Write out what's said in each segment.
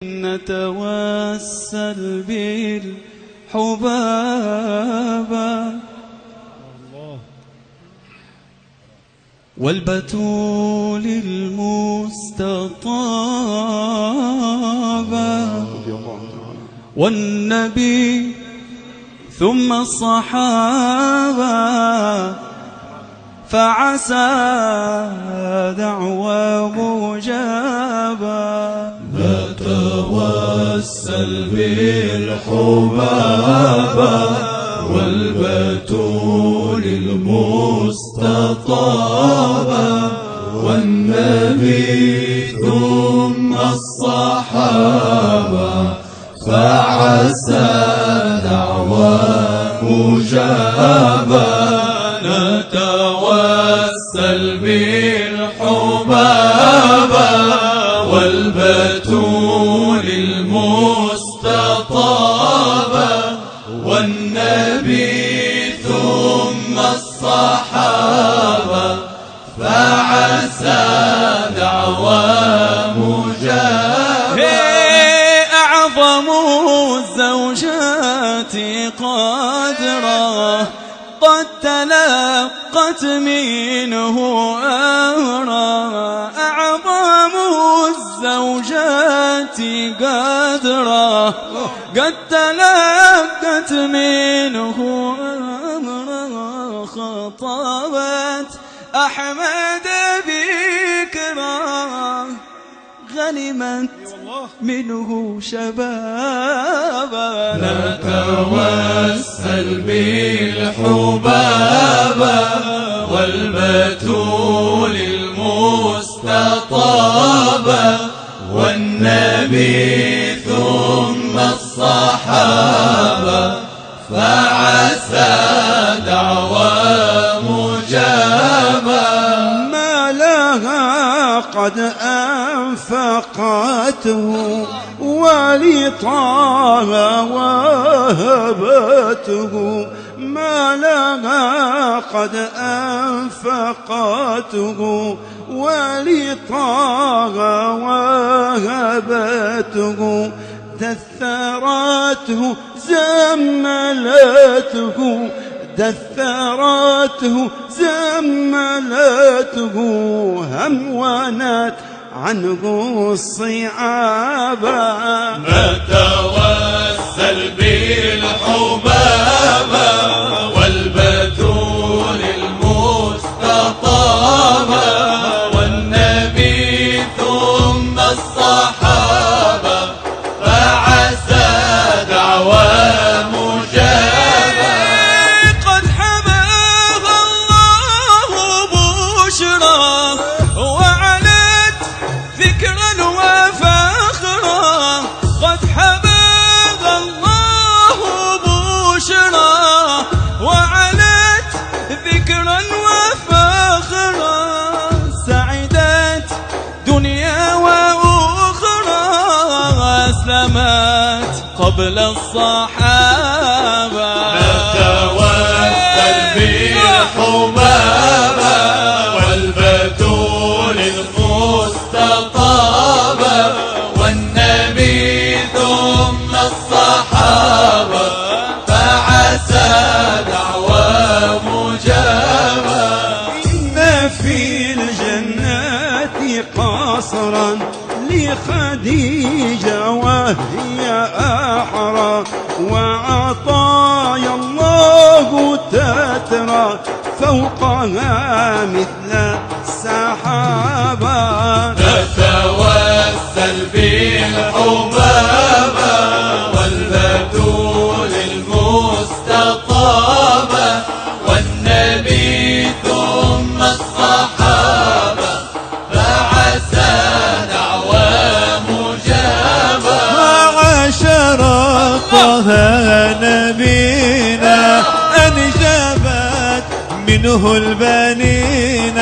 نتوسل بالحبابة والبتول المستطابة والنبي ثم الصحابة فعسى دعوى مجابة. نتوسل بالحبابة والبتول المستطابة والنبي ثم الصحابة فعسى دعوى مجابة. نتوسل بالحبابة والبتول المستطابة والنبي ثم الصحابة فعسى دعوى مجابة. أعظم الزوجات قدرا قد تلقت منه أمرا. أعظم الزوجات قدرا قد تلقت منه أمرا. خطبت أحمد بكرا غنمت منه شبابا. نتوسل بالحبابة والبتول المستطابة والنبي ثم الصحابة فعسى دعوى مجابة. ما لها قد أنفقته ولطه وهبته. ما لها قد أنفقته ولطه وهبته. دثرته زملته دثرته زملته همونت عنه الصعابة. نتوسل بالحبابة والبتول المستطابة والنبي ثم الصحابة فعسى دعوى مجابة. قد حماها الله بشرى وعلت ذكرا وفخرا. قد حماها الله بشرى وعلت ذكرا وفخرا. سعدت دنيا وأخرى أسلمت قبل الصحابة. نتوسل بالحبابة والبتول المستطابة والنبي ثم الصحابة فعسى دعوى مجابة. إن في الجنات قصرا لخديجة وهي أحرى. وعطايا الله تترى فوقها مثل السحابة. نتوسل بالحبابة والبتول المستطابة والنبي ثم الصحابة فعسى دعوى مجابة. وعشر طه نبينا أنجبت منه البنين.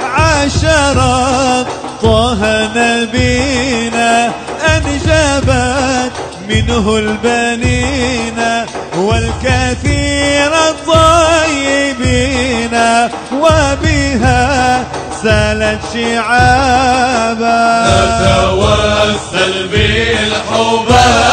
عشر طه نبينا أنجبت منه البنين والكثير الطيبين وبها سالت شعابا نتوسل بالحباب